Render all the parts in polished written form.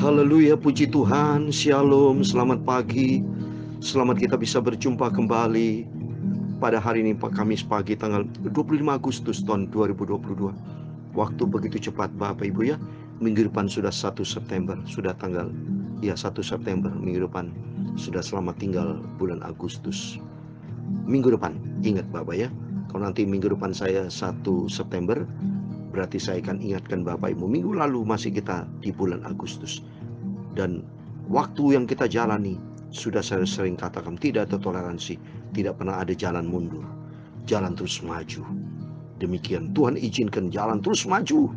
Haleluya, puji Tuhan, shalom, selamat pagi. Selamat kita bisa berjumpa kembali pada hari ini, Kamis pagi tanggal 25 Agustus tahun 2022. Waktu begitu cepat Bapak Ibu ya. Minggu depan sudah 1 September, sudah tanggal 1 September. Minggu depan sudah selamat tinggal bulan Agustus. Minggu depan, ingat Bapak ya. Kalau nanti minggu depan saya 1 September, berarti saya akan ingatkan Bapak Ibu, minggu lalu masih kita di bulan Agustus. Dan waktu yang kita jalani, sudah saya sering katakan, tidak ada toleransi, tidak pernah ada jalan mundur, jalan terus maju. Demikian Tuhan izinkan jalan terus maju.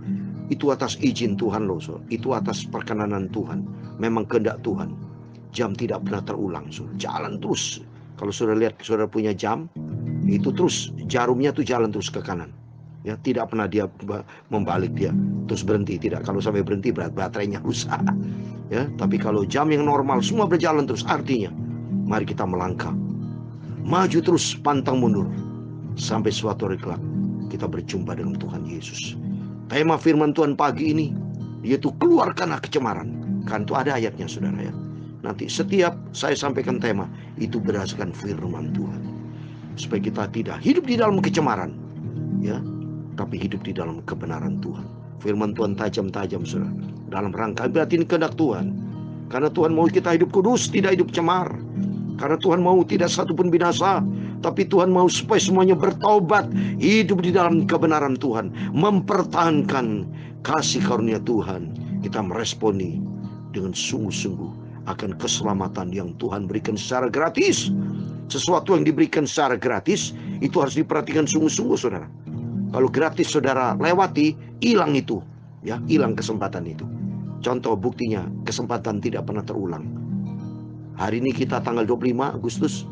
Itu atas izin Tuhan loh, itu atas perkenanan Tuhan. Memang kehendak Tuhan. Jam tidak pernah terulang, jalan terus. Kalau saudara lihat, saudara punya jam, itu terus jarumnya tuh jalan terus ke kanan. Ya, tidak pernah dia membalik dia terus berhenti, tidak. Kalau sampai berhenti baterainya rusak. Ya, tapi kalau jam yang normal semua berjalan terus, artinya mari kita melangkah, maju terus, pantang mundur sampai suatu hari kelak kita berjumpa dengan Tuhan Yesus. Tema firman Tuhan pagi ini yaitu keluarkanlah kecemaran. Kan itu ada ayatnya saudara ya. Nanti setiap saya sampaikan tema itu berdasarkan firman Tuhan, supaya kita tidak hidup di dalam kecemaran ya, tapi hidup di dalam kebenaran Tuhan. Firman Tuhan tajam-tajam saudara, dalam rangka berarti ini kehendak Tuhan. Karena Tuhan mau kita hidup kudus, tidak hidup cemar. Karena Tuhan mau tidak satu pun binasa, tapi Tuhan mau supaya semuanya bertaubat, hidup di dalam kebenaran Tuhan, mempertahankan kasih karunia Tuhan. Kita meresponi dengan sungguh-sungguh akan keselamatan yang Tuhan berikan secara gratis. Sesuatu yang diberikan secara gratis itu harus diperhatikan sungguh-sungguh saudara. Kalau gratis saudara lewati, hilang itu ya, hilang kesempatan itu. Contoh buktinya, kesempatan tidak pernah terulang. Hari ini kita tanggal 25 Agustus,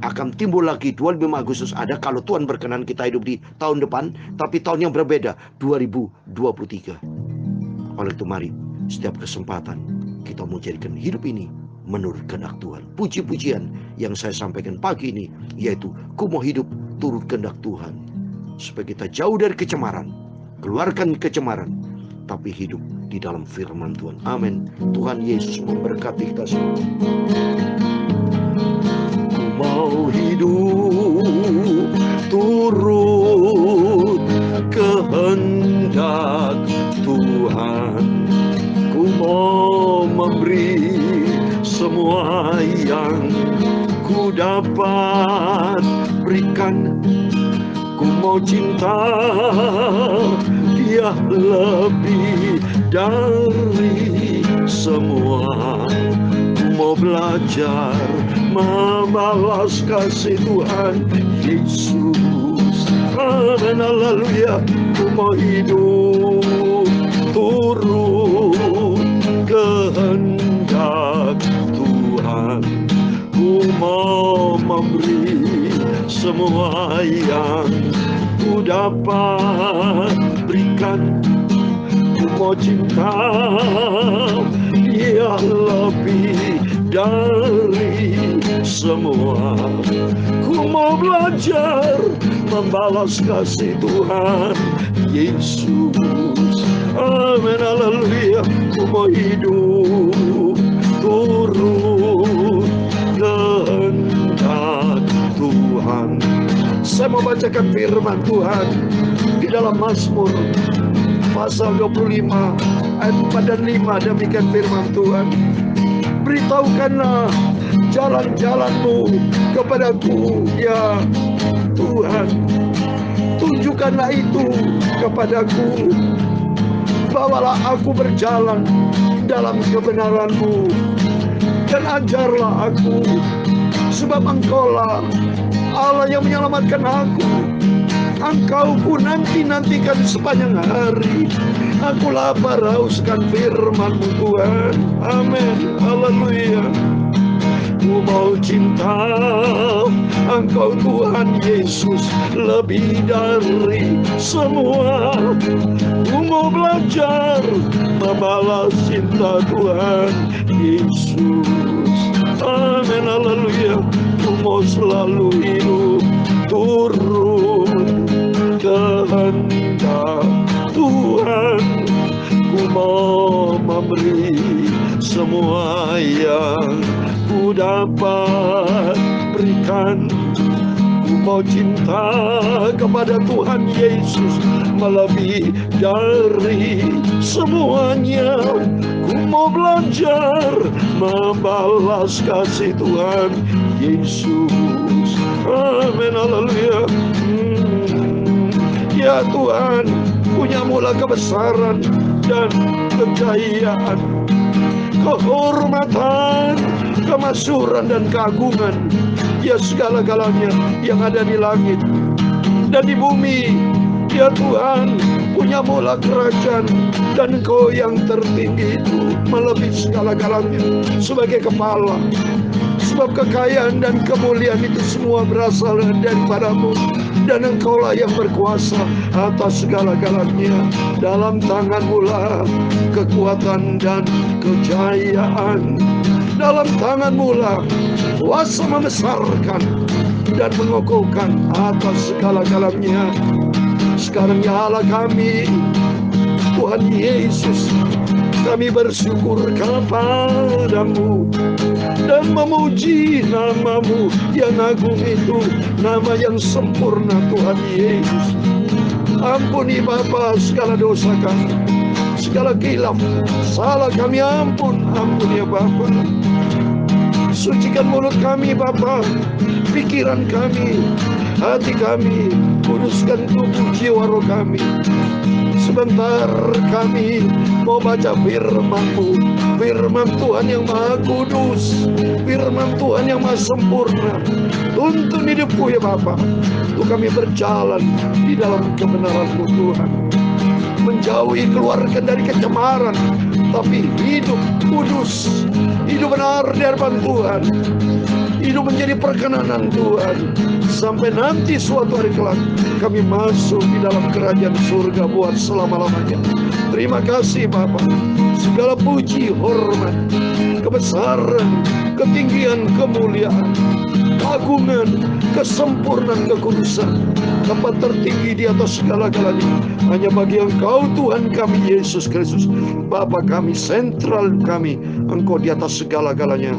akan timbul lagi 25 Agustus ada, kalau Tuhan berkenan kita hidup di tahun depan, tapi tahun yang berbeda, 2023. Oleh itu mari setiap kesempatan kita mau jadikan hidup ini menurut kehendak Tuhan. Puji-pujian yang saya sampaikan pagi ini yaitu ku mau hidup turut kehendak Tuhan, supaya kita jauh dari kecemaran, keluarkan kecemaran, tapi hidup di dalam firman Tuhan. Amin. Tuhan Yesus memberkati kita semua. Ku mau hidup turut kehendak Tuhan. Ku mau memberi semua yang ku dapat berikan. Ku mau cinta Dia lebih dari semua. Ku mau belajar membalas kasih Tuhan Yesus. Amin, haleluya. Ku mau hidup turut kehendak Tuhan. Ku mau memberi semua yang ku dapat berikan. Ku mau cinta Dia lebih dari semua. Ku mau belajar membalas kasih Tuhan Yesus. Amin, haleluya. Ku mau hidup turut kehendak Tuhan. Saya mau bacakan firman Tuhan di dalam Mazmur pasal 25 ayat 4 dan 5. Demikian firman Tuhan. Beritahukanlah jalan-jalanmu kepadaku ya Tuhan. Tunjukkanlah itu kepadaku. Bawalah aku berjalan dalam kebenaran-Mu dan ajarlah aku, sebab Engkaulah Allah yang menyelamatkan aku. Engkau ku nantikan sepanjang hari. Aku lapar hauskan firman-Mu Tuhan. Amin, haleluya. Ku mau cinta Engkau Tuhan Yesus lebih dari semua. Ku mau belajar membalas cinta Tuhan Yesus. Amin, haleluya. Ku mau selalu hidup turut kehendak Tuhan. Ku mau memberi semua yang ku dapat berikan. Ku mau cinta kepada Tuhan Yesus melebihi dari semuanya. Ku mau belajar membalas kasih Tuhan Yesus. Amin, haleluya. Ya Tuhan, punyamulah kebesaran dan kejayaan, kehormatan, kemasyhuran dan keagungan. Ya segala-galanya yang ada di langit dan di bumi. Ya Tuhan, punyamulah kerajaan, dan Engkau yang tertinggi itu melebihi segala-galanya sebagai kepala. Sebab kekayaan dan kemuliaan itu semua berasal daripada-Mu, dan Engkaulah yang berkuasa atas segala-galanya. Dalam tangan-Mu lah kekuatan dan kejayaan. Dalam tangan-Mu lah kuasa membesarkan dan mengokohkan atas segala-galanya. Sekarang ya Allah kami, Tuhan Yesus, kami bersyukur kepada-Mu dan memuji nama-Mu yang agung itu, nama yang sempurna Tuhan Yesus. Ampuni Bapa segala dosa kami, segala kilaf, salah kami ampun ya Bapa. Sucikan mulut kami Bapa, pikiran kami, hati kami, kuduskan tubuh jiwa roh kami. Sebentar kami mau baca firman-Mu, firman Tuhan yang maha kudus, firman Tuhan yang maha sempurna. Tuntun hidupku ya Bapa, untuk kami berjalan di dalam kebenaran-Mu Tuhan. Menjauhi, keluarkan dari kecemaran, tapi hidup kudus, hidup benar di hadapan Tuhan, hidup menjadi perkenanan Tuhan, sampai nanti suatu hari kelak kami masuk di dalam kerajaan surga buat selama-lamanya. Terima kasih Bapa, segala puji, hormat, kebesaran, ketinggian, kemuliaan, keagungan, kesempurnaan, kekudusan, tempat tertinggi di atas segala-galanya hanya bagi Engkau Tuhan kami Yesus Kristus, Bapa kami, sentral kami. Engkau di atas segala-galanya.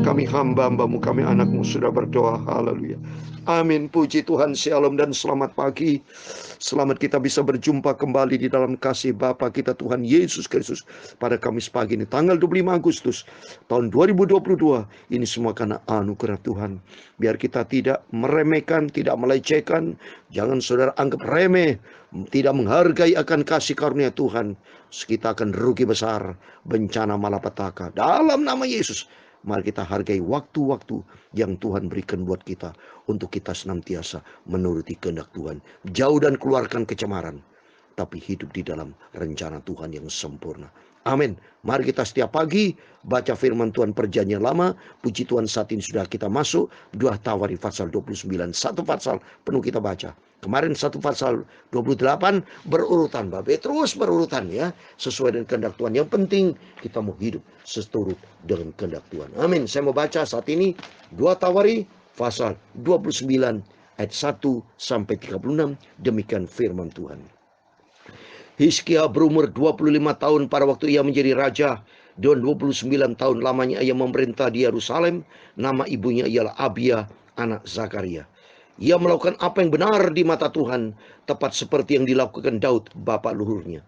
Kami hamba-Hamba-Mu, kami anak-Mu sudah berdoa. Haleluya. Amin. Puji Tuhan. Shalom dan selamat pagi. Selamat kita bisa berjumpa kembali di dalam kasih Bapa kita Tuhan Yesus Kristus pada Kamis pagi ini, tanggal 25 Agustus tahun 2022. Ini semua karena anugerah Tuhan. Biar kita tidak meremehkan, tidak melecehkan. Jangan saudara anggap remeh, tidak menghargai akan kasih karunia Tuhan. Kita akan rugi besar, bencana malapetaka. Dalam nama Yesus, mari kita hargai waktu-waktu yang Tuhan berikan buat kita, untuk kita senantiasa menuruti kehendak Tuhan. Jauh dan keluarkan kecemaran, tapi hidup di dalam rencana Tuhan yang sempurna. Amin. Mari kita setiap pagi baca firman Tuhan perjanjian lama. Puji Tuhan, saat ini sudah kita masuk 2 Tawarin pasal 29. Satu pasal penuh kita baca. Kemarin satu pasal 28 berurutan, Bapak. Terus berurutan ya, sesuai dengan kehendak Tuhan. Yang penting kita mau hidup seturut dengan kehendak Tuhan. Amin. Saya mau baca saat ini 2 Tawari pasal 29 ayat 1 sampai 36. Demikian firman Tuhan. Hizkia berumur 25 tahun pada waktu ia menjadi raja, dan 29 tahun lamanya ia memerintah di Yerusalem. Nama ibunya ialah Abia, anak Zakaria. Ia melakukan apa yang benar di mata Tuhan, tepat seperti yang dilakukan Daud, bapa leluhurnya.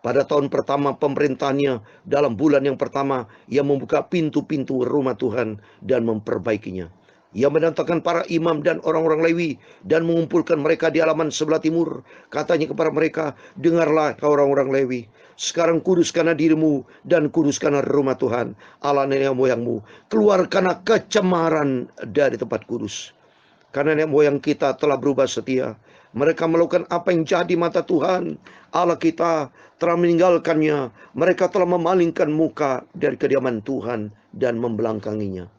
Pada tahun pertama pemerintahannya, dalam bulan yang pertama, ia membuka pintu-pintu rumah Tuhan dan memperbaikinya. Ia mendatangkan para imam dan orang-orang Lewi dan mengumpulkan mereka di halaman sebelah timur. Katanya kepada mereka, dengarlah kau orang-orang Lewi, sekarang kuduskanlah dirimu dan kuduskanlah rumah Tuhan, Allah nenek moyangmu. Keluarkanlah kecemaran dari tempat kudus. Karena nenek moyang kita telah berubah setia. Mereka melakukan apa yang jahat di mata Tuhan Allah kita, telah meninggalkannya. Mereka telah memalingkan muka dari kediaman Tuhan dan membelangkanginya.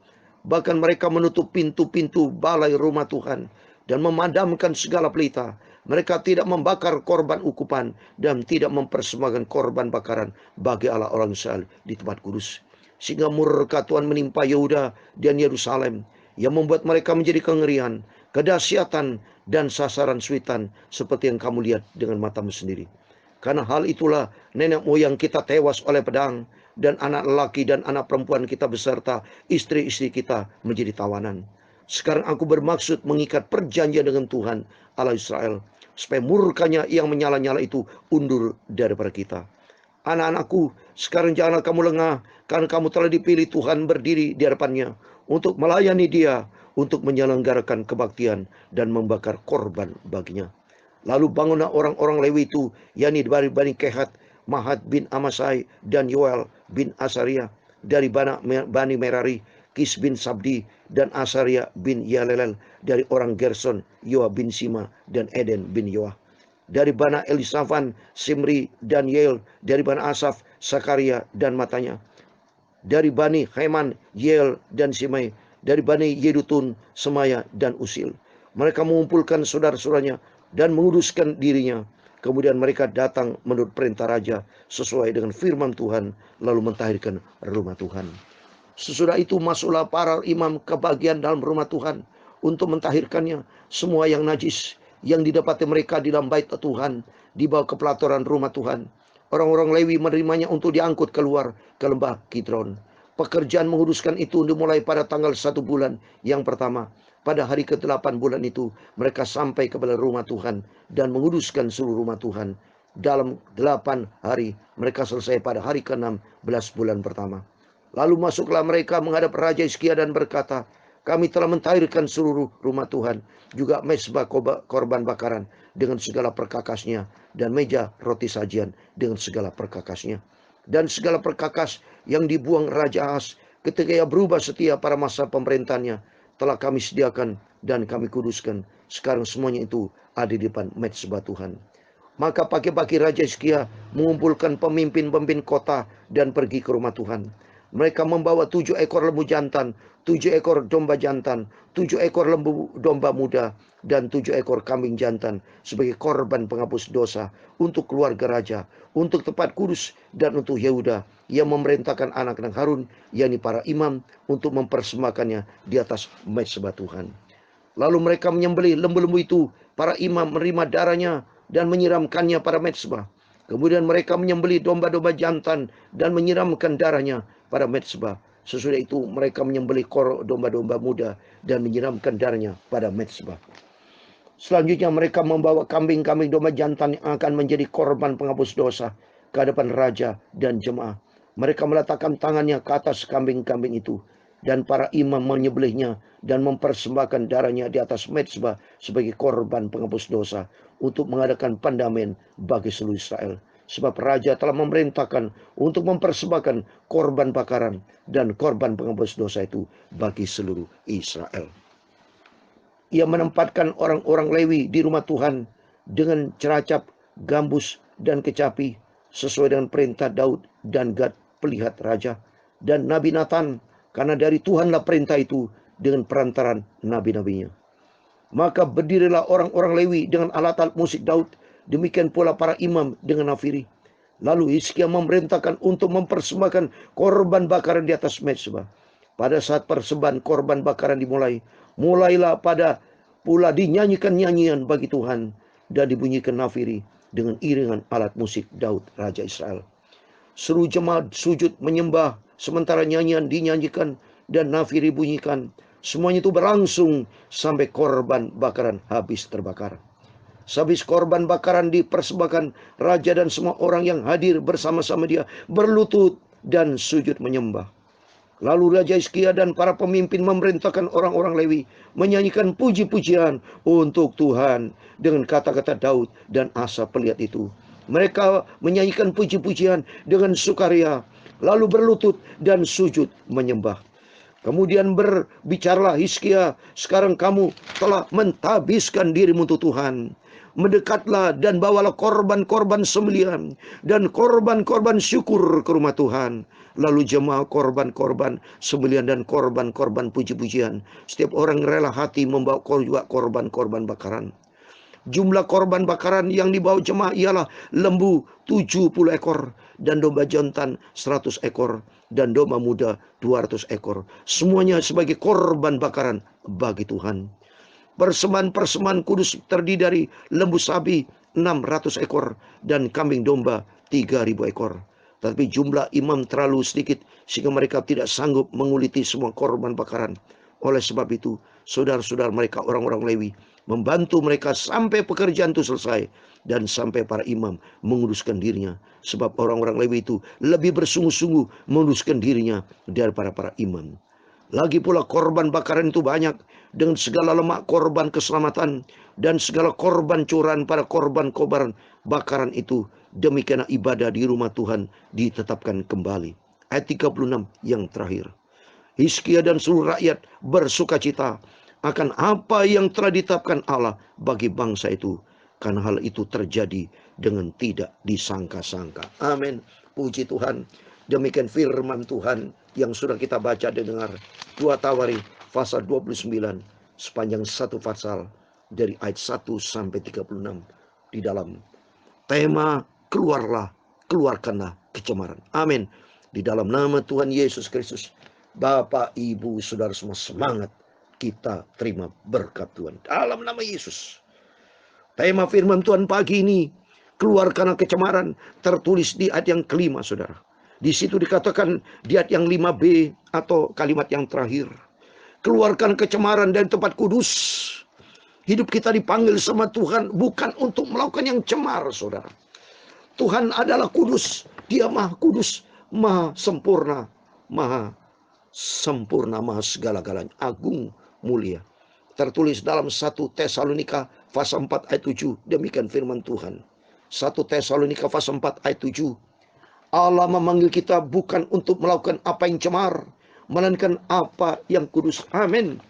Bahkan mereka menutup pintu-pintu balai rumah Tuhan dan memadamkan segala pelita. Mereka tidak membakar korban ukupan dan tidak mempersembahkan korban bakaran bagi Allah orang Israel di tempat kudus. Sehingga murka Tuhan menimpa Yehuda dan Yerusalem, yang membuat mereka menjadi kengerian, kedahsyatan dan sasaran suitan, seperti yang kamu lihat dengan matamu sendiri. Karena hal itulah nenek moyang kita tewas oleh pedang. dan anak lelaki dan anak perempuan kita beserta istri-istri kita menjadi tawanan. Sekarang aku bermaksud mengikat perjanjian dengan Tuhan Allah Israel, supaya murkanya yang menyala-nyala itu undur daripada kita. Anak-anakku, sekarang janganlah kamu lengah, karena kamu telah dipilih Tuhan berdiri di hadapannya untuk melayani Dia, untuk menyelenggarakan kebaktian dan membakar korban baginya. Lalu bangunlah orang-orang Lewi itu, yakni dari Bani Kehat, Mahat bin Amasai, dan Yoel bin Asaria, dari Bani Merari, Kis bin Sabdi, dan Asaria bin Yalelel, dari orang Gerson, Yoa bin Sima, dan Eden bin Yoah. Dari Bana Elisafan, Simri, dan Yeel. Dari Bana Asaf, Sakaria, dan Matanya. Dari Bani Heman, Yeel, dan Simei. Dari Bani Yedutun, Semaya, dan Usil. Mereka mengumpulkan saudara-saudaranya dan menguduskan dirinya. Kemudian mereka datang menurut perintah raja sesuai dengan firman Tuhan, lalu mentahirkan rumah Tuhan. Sesudah itu masuklah para imam ke bagian dalam rumah Tuhan untuk mentahirkannya. Semua yang najis yang didapati mereka di dalam bait Tuhan dibawa ke pelataran rumah Tuhan. Orang-orang Lewi menerimanya untuk diangkut keluar ke lembah Kidron. Pekerjaan menguduskan itu dimulai pada tanggal 1 bulan yang pertama. Pada hari ke-8 bulan itu mereka sampai kepada rumah Tuhan dan menguduskan seluruh rumah Tuhan. Dalam 8 hari mereka selesai pada hari ke-16 bulan pertama. Lalu masuklah mereka menghadap Raja Hizkia dan berkata, kami telah mentahirkan seluruh rumah Tuhan, juga mezbah korban bakaran dengan segala perkakasnya, dan meja roti sajian dengan segala perkakasnya. Dan segala perkakas yang dibuang Raja Ahaz ketika ia berubah setia pada masa pemerintahannya, telah kami sediakan dan kami kuduskan. Sekarang semuanya itu ada di depan mezbah Tuhan. Maka pagi-pagi Raja Hizkia mengumpulkan pemimpin-pemimpin kota dan pergi ke rumah Tuhan. Mereka membawa 7 ekor lembu jantan, 7 ekor domba jantan, 7 ekor lembu domba muda, dan 7 ekor kambing jantan sebagai korban penghapus dosa untuk keluarga raja, untuk tempat kudus, dan untuk Yehuda yang memerintahkan anak-anak Harun, yakni para imam, untuk mempersembahkannya di atas mezbah Tuhan. Lalu mereka menyembelih lembu-lembu itu, para imam menerima darahnya dan menyiramkannya pada mezbah. Kemudian mereka menyembelih domba-domba jantan dan menyiramkan darahnya pada mezbah. Sesudah itu mereka menyembelih domba-domba muda dan menyiramkan darahnya pada mezbah. Selanjutnya mereka membawa kambing-kambing domba jantan yang akan menjadi korban penghapus dosa ke hadapan raja dan jemaah. Mereka meletakkan tangannya ke atas kambing-kambing itu, dan para imam menyembelihnya dan mempersembahkan darahnya di atas mezbah sebagai korban penghapus dosa untuk mengadakan pendamaian bagi seluruh Israel. Sebab raja telah memerintahkan untuk mempersembahkan korban bakaran dan korban penghapus dosa itu bagi seluruh Israel. Ia menempatkan orang-orang Lewi di rumah Tuhan dengan ceracap, gambus, dan kecapi sesuai dengan perintah Daud dan Gad pelihat raja dan Nabi Nathan, karena dari Tuhanlah perintah itu dengan perantaran nabi-nabinya. Maka berdirilah orang-orang Lewi dengan alat-alat musik Daud, demikian pula para imam dengan nafiri. Lalu Hizkia memerintahkan untuk mempersembahkan korban bakaran di atas mezbah. Pada saat persembahan korban bakaran dimulai, mulailah pada pula dinyanyikan nyanyian bagi Tuhan dan dibunyikan nafiri dengan iringan alat musik Daud Raja Israel. Seluruh jemaat sujud menyembah sementara nyanyian dinyanyikan dan nafiri bunyikan. Semuanya itu berlangsung sampai korban bakaran habis terbakar. Sehabis korban bakaran dipersembahkan, raja dan semua orang yang hadir bersama-sama dia berlutut dan sujud menyembah. Lalu Raja Hizkia dan para pemimpin memerintahkan orang-orang Lewi menyanyikan puji-pujian untuk Tuhan dengan kata-kata Daud dan Asaf pelihat itu. Mereka menyanyikan puji-pujian dengan sukaria, lalu berlutut dan sujud menyembah. Kemudian berbicaralah Hizkia, sekarang kamu telah mentahbiskan dirimu untuk Tuhan. Mendekatlah dan bawalah korban-korban sembelihan dan korban-korban syukur ke rumah Tuhan. Lalu jemaah korban-korban sembelihan dan korban-korban puji-pujian. Setiap orang rela hati membawa juga korban-korban bakaran. Jumlah korban bakaran yang dibawa jemaah ialah lembu 70 ekor dan domba jantan 100 ekor dan domba muda 200 ekor. Semuanya sebagai korban bakaran bagi Tuhan. Persembahan-persembahan kudus terdiri dari lembu sapi 600 ekor dan kambing domba 3.000 ekor. Tetapi jumlah imam terlalu sedikit sehingga mereka tidak sanggup menguliti semua korban bakaran. Oleh sebab itu, saudara-saudara mereka orang-orang Lewi membantu mereka sampai pekerjaan itu selesai, dan sampai para imam menguduskan dirinya. Sebab orang-orang Lewi itu lebih bersungguh-sungguh menguduskan dirinya daripada para imam. Lagi pula korban bakaran itu banyak, dengan segala lemak korban keselamatan dan segala korban curahan pada korban bakaran itu. Demikianlah ibadah di rumah Tuhan ditetapkan kembali. Ayat 36 yang terakhir. Hizkia dan seluruh rakyat bersukacita akan apa yang telah ditetapkan Allah bagi bangsa itu, karena hal itu terjadi dengan tidak disangka-sangka. Amin. Puji Tuhan. Demikian firman Tuhan yang sudah kita baca dan dengar. 2 Tawari pasal 29 sepanjang satu pasal dari ayat 1 sampai 36 di dalam tema keluarkanlah kecemaran. Amin. Di dalam nama Tuhan Yesus Kristus, Bapak, Ibu, Saudara semua semangat kita terima berkat Tuhan. Dalam nama Yesus. Tema firman Tuhan pagi ini, keluarkanlah kecemaran, tertulis di ayat yang kelima, saudara. Di situ dikatakan di ayat yang 5b atau kalimat yang terakhir. Keluarkan kecemaran dari tempat kudus. Hidup kita dipanggil sama Tuhan bukan untuk melakukan yang cemar, saudara. Tuhan adalah kudus. Dia maha kudus, maha sempurna, maha segala-galanya, agung, mulia. Tertulis dalam 1 Tesalonika pasal 4 ayat 7. Demikian firman Tuhan. 1 Tesalonika pasal 4 ayat 7. Allah memanggil kita bukan untuk melakukan apa yang cemar, melainkan apa yang kudus. Amin.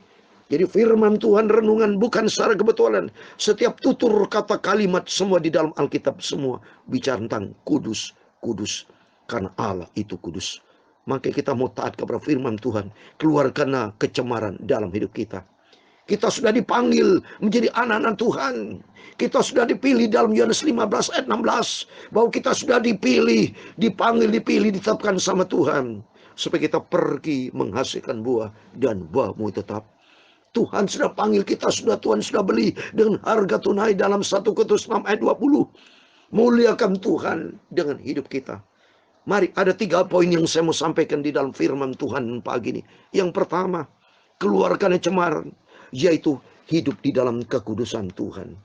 Jadi firman Tuhan renungan bukan secara kebetulan. Setiap tutur kata kalimat semua di dalam Alkitab semua bicara tentang kudus, kudus. Karena Allah itu kudus. Maka kita mau taat kepada firman Tuhan. Keluarkanlah kecemaran dalam hidup kita. Kita sudah dipanggil menjadi anak-anak Tuhan. Kita sudah dipilih dalam Yohanes 15 ayat 16. Bahwa kita sudah dipilih, dipanggil, dipilih, ditetapkan sama Tuhan. Supaya kita pergi menghasilkan buah dan buahmu tetap. Tuhan sudah panggil kita, Tuhan sudah beli dengan harga tunai dalam 1 Korintus 6 ayat 20. Muliakan Tuhan dengan hidup kita. Mari, ada 3 poin yang saya mau sampaikan di dalam firman Tuhan pagi ini. Yang pertama, keluarkan kecemaran, yaitu hidup di dalam kekudusan Tuhan.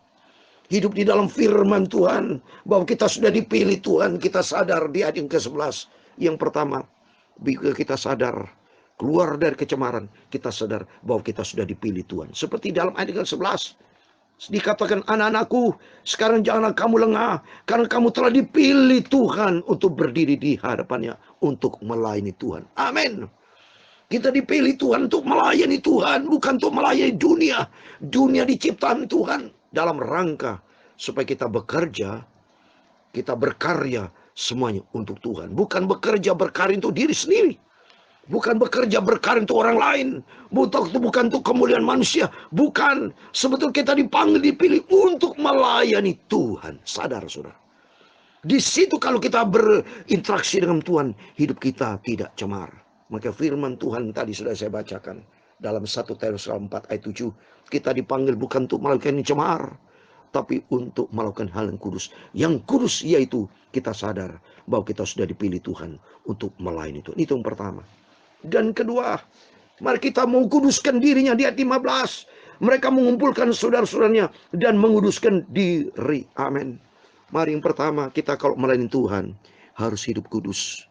Hidup di dalam firman Tuhan, bahwa kita sudah dipilih Tuhan. Kita sadar di ayat yang ke-11. Yang pertama, kita sadar, keluar dari kecemaran, kita sadar bahwa kita sudah dipilih Tuhan. Seperti dalam ayat yang ke-11. Dikatakan, anak-anakku, sekarang janganlah kamu lengah, karena kamu telah dipilih Tuhan untuk berdiri di hadapannya, untuk melayani Tuhan. Amin. Kita dipilih Tuhan untuk melayani Tuhan, bukan untuk melayani dunia. Dunia diciptakan Tuhan dalam rangka supaya kita bekerja, kita berkarya semuanya untuk Tuhan. Bukan bekerja berkarya untuk diri sendiri. Bukan bekerja berkarya untuk orang lain. Bukan untuk kemuliaan manusia. Bukan. Sebetulnya kita dipanggil, dipilih untuk melayani Tuhan. Sadar, saudara. Di situ kalau kita berinteraksi dengan Tuhan, hidup kita tidak cemar. Maka firman Tuhan tadi sudah saya bacakan. Dalam 1 Tesalonika 4 ayat 7. Kita dipanggil bukan untuk melakukan yang cemar, tapi untuk melakukan hal yang kudus. Yang kudus yaitu kita sadar bahwa kita sudah dipilih Tuhan untuk melayani Tuhan. Itu yang pertama. Dan kedua, mari kita mengkuduskan dirinya di ayat 15. Mereka mengumpulkan saudara-saudaranya dan menguduskan diri. Amin. Mari yang pertama, kita kalau melayani Tuhan harus hidup kudus.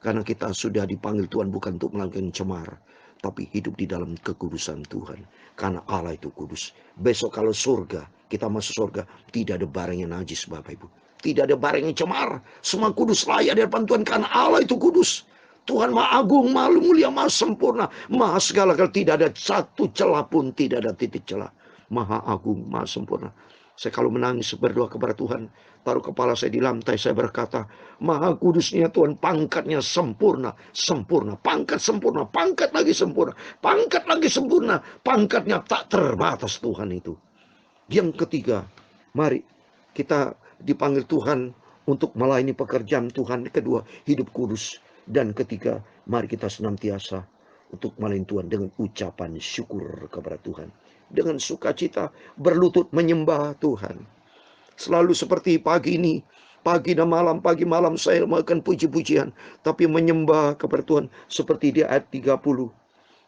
Karena kita sudah dipanggil Tuhan bukan untuk melakukan cemar, tapi hidup di dalam kekudusan Tuhan. Karena Allah itu kudus. Besok kalau surga, kita masuk surga, tidak ada barang yang najis, Bapak Ibu. Tidak ada barang yang cemar. Semua kudus layak di hadapan Tuhan karena Allah itu kudus. Tuhan maha agung, maha mulia, maha sempurna, maha segala-galanya. Tidak ada satu celah pun, tidak ada titik celah. Maha agung, maha sempurna. Saya kalau menangis berdoa kepada Tuhan, taruh kepala saya di lantai, saya berkata, maha kudusnya Tuhan, pangkatnya sempurna, sempurna, pangkat sempurna, pangkat lagi sempurna, pangkat lagi sempurna, pangkatnya tak terbatas Tuhan itu. Yang ketiga, mari kita dipanggil Tuhan untuk melayani pekerjaan Tuhan. Kedua, hidup kudus. Dan ketiga, mari kita senantiasa untuk melayani Tuhan dengan ucapan syukur kepada Tuhan. Dengan sukacita berlutut menyembah Tuhan. Selalu seperti pagi ini, Pagi dan malam, pagi malam saya melakukan puji-pujian, tapi menyembah kepada Tuhan seperti di ayat 30.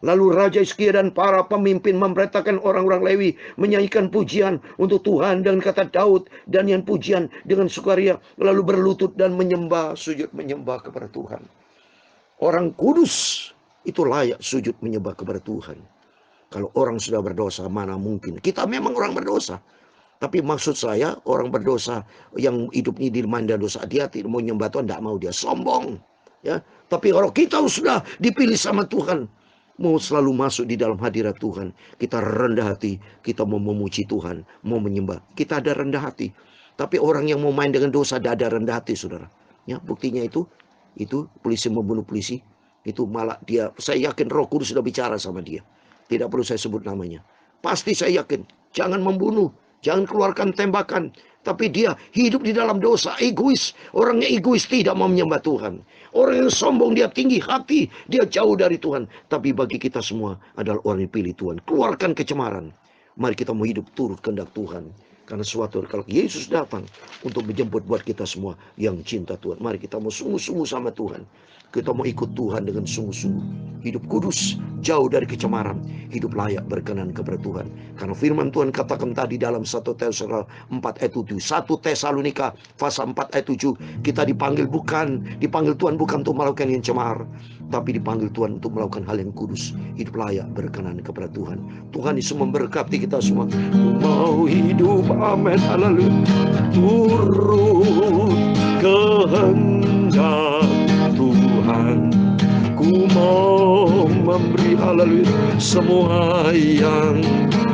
Lalu Raja Hizkia dan para pemimpin memerintahkan orang-orang Lewi menyanyikan pujian untuk Tuhan dengan kata Daud dan yang pujian dengan sukaria, lalu berlutut dan menyembah, sujud menyembah kepada Tuhan. Orang kudus itu layak sujud menyembah kepada Tuhan. Kalau orang sudah berdosa, mana mungkin. Kita memang orang berdosa. Tapi maksud saya, orang berdosa yang hidupnya dimanda dosa, dia tidak mau nyembah Tuhan, tidak mau, dia sombong. Ya, tapi kalau kita sudah dipilih sama Tuhan, mau selalu masuk di dalam hadirat Tuhan, kita rendah hati, kita mau memuji Tuhan, mau menyembah, kita ada rendah hati. Tapi orang yang mau main dengan dosa, tidak ada rendah hati, saudara. Ya, buktinya itu polisi membunuh polisi, itu malah dia, saya yakin Roh Kudus sudah bicara sama dia. Tidak perlu saya sebut namanya. Pasti saya yakin, jangan membunuh, jangan keluarkan tembakan. Tapi dia hidup di dalam dosa, egois. Orangnya egois, tidak mau menyembah Tuhan. Orang yang sombong, dia tinggi hati, dia jauh dari Tuhan. Tapi bagi kita semua adalah orang yang pilih Tuhan. Keluarkan kecemaran. Mari kita mau hidup turut kehendak Tuhan. Karena suatu kalau Yesus datang untuk menjemput buat kita semua yang cinta Tuhan. Mari kita mau sungguh-sungguh sama Tuhan. Kita mau ikut Tuhan dengan sungguh-sungguh. Hidup kudus, jauh dari kecemaran. Hidup layak berkenan kepada Tuhan. Karena firman Tuhan katakan tadi dalam 1 Tesalonika 4 ayat 7. 1 Tesalonika pasal 4 ayat 7. Kita dipanggil Tuhan bukan untuk melakukan yang cemar. Tapi dipanggil Tuhan untuk melakukan hal yang kudus. Hidup layak berkenan kepada Tuhan. Tuhan Yesus memberkati kita semua. Ku mau hidup, amin, haleluya, turut kehendak Tuhan. Ku mau memberi, haleluya, semua yang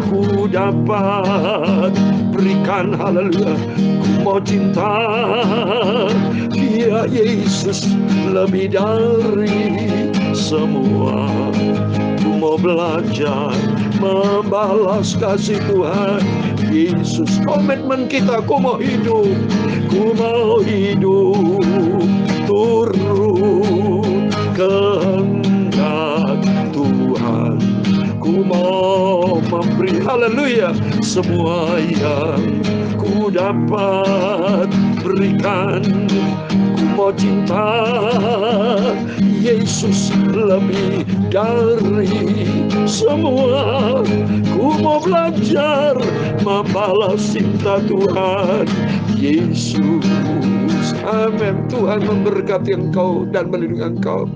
ku dapat berikan, haleluya. Ku mau cinta dia Yesus lebih dari semua. Ku mau belajar membalas kasih Tuhan Yesus. Komitmen kita, ku mau hidup turut kehendak Tuhan. Ku mau memberi, haleluya, semua yang ku dapat berikan. Ku mau cinta Yesus lebih dari semua. Ku mau belajar membalas cinta Tuhan Yesus. Amin. Tuhan memberkati engkau dan melindungi engkau.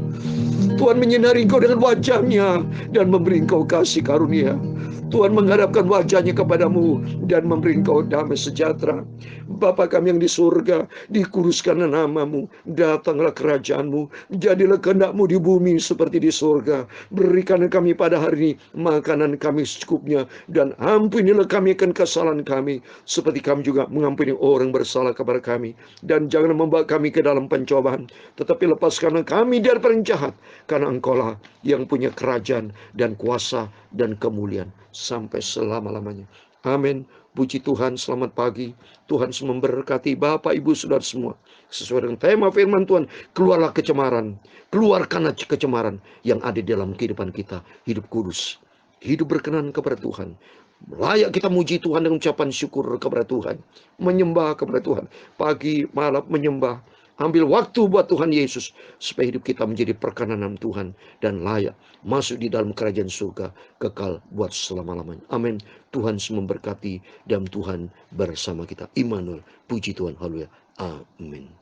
Tuhan menyinari engkau dengan wajah-Nya dan memberi engkau kasih karunia. Tuhan menghadapkan wajah-Nya kepadamu dan memberi engkau damai sejahtera. Bapa kami yang di surga, dikuduskanlah nama-Mu, datanglah kerajaan-Mu, jadilah kehendak-Mu di bumi seperti di surga. Berikanlah kami pada hari ini makanan kami secukupnya, dan ampunilah kami akan kesalahan kami, seperti kami juga mengampuni orang bersalah kepada kami. Dan jangan membawa kami ke dalam pencobaan, tetapi lepaskanlah kami dari penjahat, karena Engkaulah yang punya kerajaan dan kuasa dan kemuliaan sampai selama-lamanya. Amin. Puji Tuhan, selamat pagi. Tuhan memberkati Bapak, Ibu, Saudara semua. Sesuai dengan tema firman Tuhan, keluarlah kecemaran. Keluarkanlah kecemaran yang ada di dalam kehidupan kita. Hidup kudus, hidup berkenan kepada Tuhan. Layak kita muji Tuhan dengan ucapan syukur kepada Tuhan. Menyembah kepada Tuhan. Pagi, malam menyembah. Ambil waktu buat Tuhan Yesus, supaya hidup kita menjadi perkenanan Tuhan dan layak masuk di dalam kerajaan surga kekal buat selama-lamanya. Amin. Tuhan memberkati dan Tuhan bersama kita. Immanuel. Puji Tuhan. Haleluya. Amin.